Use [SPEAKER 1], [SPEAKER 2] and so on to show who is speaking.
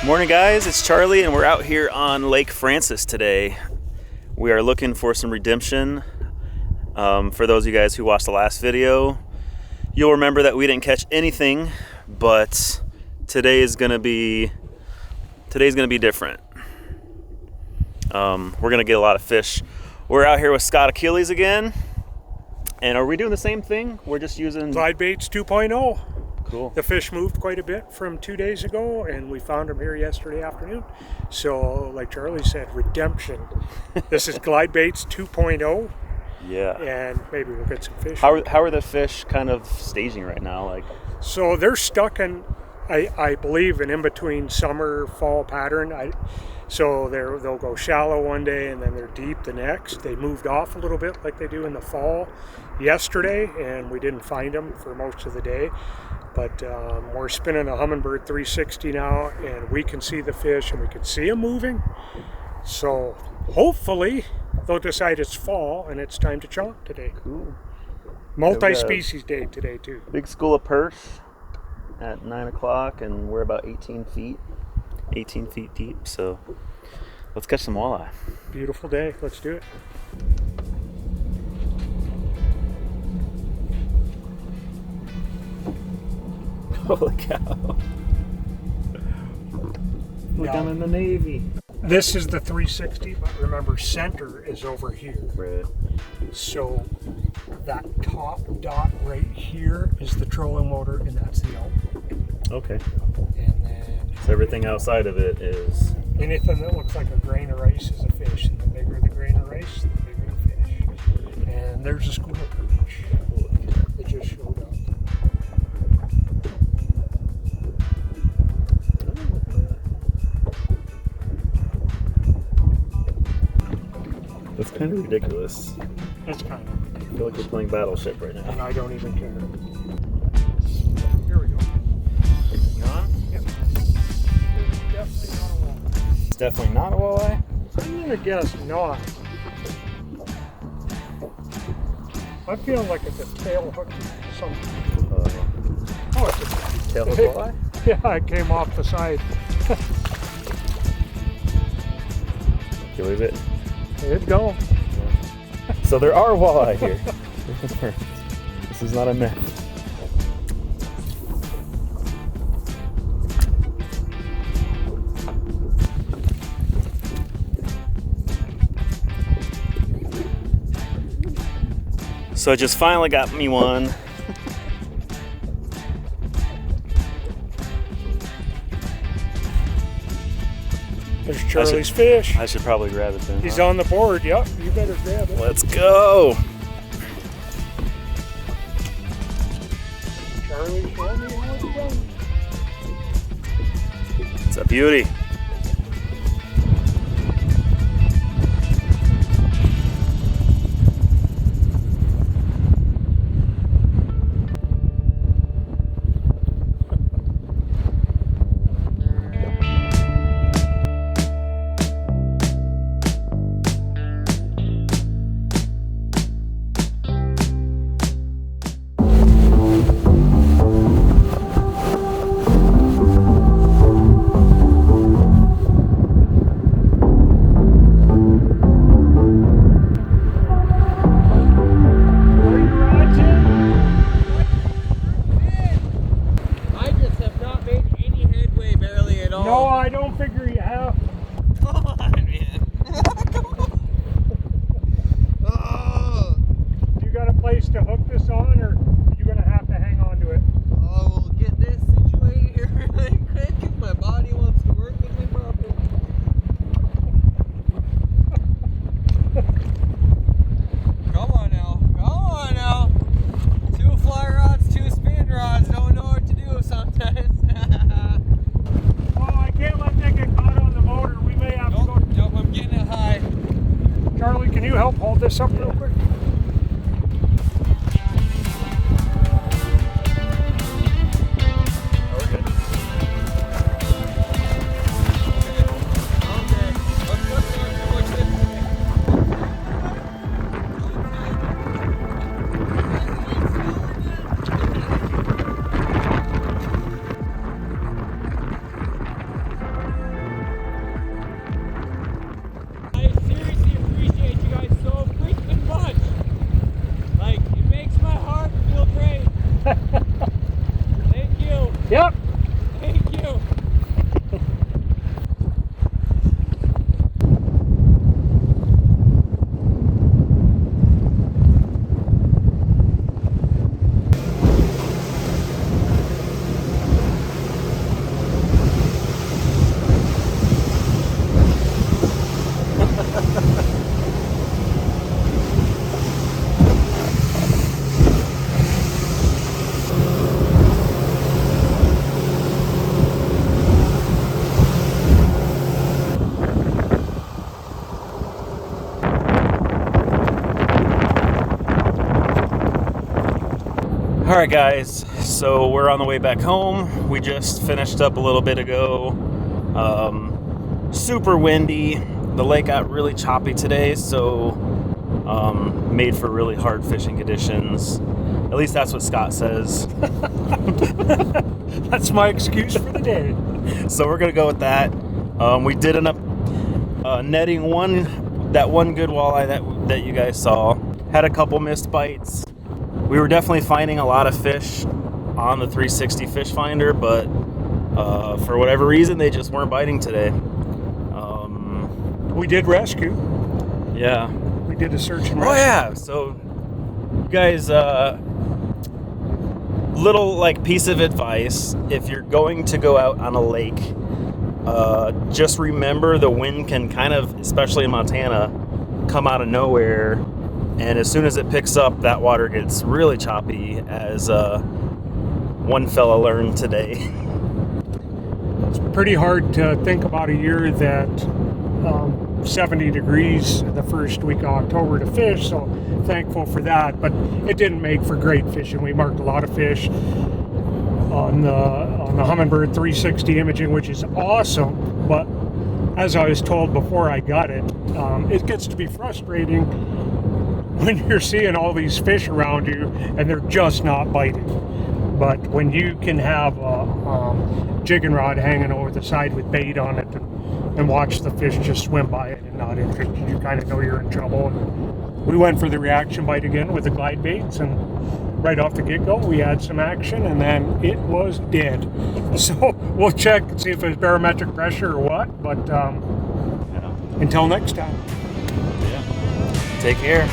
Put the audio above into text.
[SPEAKER 1] Morning guys, it's Charlie and we're out here on Lake Francis today. We are looking for some redemption. For those of you guys who watched the last video, you'll remember that we didn't catch anything, but today is gonna be different. We're gonna get a lot of fish. We're out here with Scott Achilles again. And are we doing the same thing? We're just using
[SPEAKER 2] Glide baits 2.0.
[SPEAKER 1] Cool.
[SPEAKER 2] The fish moved quite a bit from 2 days ago, and we found them here yesterday afternoon. So, like Charlie said, redemption. This is Glide baits 2.0.
[SPEAKER 1] Yeah.
[SPEAKER 2] And maybe we'll get some fish.
[SPEAKER 1] How are the fish kind of staging right now?
[SPEAKER 2] So they're stuck in, I believe, an in-between summer-fall pattern. So they'll go shallow one day and then they're deep the next. They moved off a little bit like they do in the fall yesterday, and we didn't find them for most of the day. But we're spinning a Hummingbird 360 now, and we can see the fish and we can see them moving. So hopefully they'll decide it's fall and it's time to chomp today.
[SPEAKER 1] Cool.
[SPEAKER 2] Multi-species day today too.
[SPEAKER 1] Big school of perch at 9 o'clock, and we're about 18 feet deep. So let's catch some walleye.
[SPEAKER 2] Beautiful day. Let's do it.
[SPEAKER 1] Holy cow. Look, I'm in the Navy.
[SPEAKER 2] This is the 360, but remember, center is over here.
[SPEAKER 1] Right.
[SPEAKER 2] So that top dot right here is the trolling motor, and that's the output.
[SPEAKER 1] Okay.
[SPEAKER 2] And then
[SPEAKER 1] So everything outside of it is...
[SPEAKER 2] anything that looks like a grain of rice is a fish, and the bigger the grain of rice, the bigger the fish. And there's a school of perch that just showed up.
[SPEAKER 1] That's kind of ridiculous.
[SPEAKER 2] That's kind of
[SPEAKER 1] I feel like you're playing Battleship right now.
[SPEAKER 2] and I don't even care. Here we go.
[SPEAKER 1] You on?
[SPEAKER 2] Yep.
[SPEAKER 1] It's definitely not a walleye.
[SPEAKER 2] I'm gonna guess not. I feel like it's a tail hook something. Oh, it's a
[SPEAKER 1] Tail hook walleye?
[SPEAKER 2] Yeah, it came off the side.
[SPEAKER 1] Can you believe it?
[SPEAKER 2] It's gone.
[SPEAKER 1] So there are walleye here. This is not a myth. So I just finally got me one.
[SPEAKER 2] There's Charlie's fish.
[SPEAKER 1] I should probably grab it then.
[SPEAKER 2] He's on the board. Yep, you better grab it.
[SPEAKER 1] Let's go.
[SPEAKER 2] Charlie, show me how it's done.
[SPEAKER 1] It's a beauty.
[SPEAKER 2] No, I don't figure you have.
[SPEAKER 3] Come on, man. Come on. Oh.
[SPEAKER 2] You got a place to hook this on, or are you going to have to hang on to it?
[SPEAKER 3] Oh, we'll get this situated here really quick if my body wants to work with me properly. Come on now. Come on now. 2 fly rods, 2 spin rods. Don't know what to do sometimes.
[SPEAKER 2] Oh, I can't let that get caught on the motor. We may have to go.
[SPEAKER 3] Nope, I'm getting it high.
[SPEAKER 2] Charlie, can you help hold this up real quick?
[SPEAKER 1] right, guys, so we're on the way back home. We just finished up a little bit ago. Super windy. The lake got really choppy today, so made for really hard fishing conditions. At least that's what Scott says.
[SPEAKER 2] That's my excuse for the day.
[SPEAKER 1] So we're gonna go with that. We did end up netting that one good walleye that you guys saw. Had a couple missed bites. We were definitely finding a lot of fish on the 360 fish finder, but for whatever reason they just weren't biting today.
[SPEAKER 2] We did rescue.
[SPEAKER 1] Yeah.
[SPEAKER 2] We did a search and rescue.
[SPEAKER 1] Oh yeah. So you guys, little like piece of advice: if you're going to go out on a lake, just remember the wind can kind of, especially in Montana, come out of nowhere, and as soon as it picks up, that water gets really choppy, as one fella learned today.
[SPEAKER 2] It's pretty hard to think about a year that 70 degrees the first week of October to fish, so thankful for that. But it didn't make for great fishing. We marked a lot of fish on the Hummingbird 360 imaging, which is awesome. But as I was told before I got it, it gets to be frustrating when you're seeing all these fish around you and they're just not biting. But when you can have a jigging rod hanging over the side with bait on it and watch the fish just swim by it and not interest you, kind of know you're in trouble. And we went for the reaction bite again with the glide baits, and right off the get-go we had some action, and then it was dead. So we'll check and see if it's barometric pressure or what, but until next time.
[SPEAKER 1] Yeah. Take care.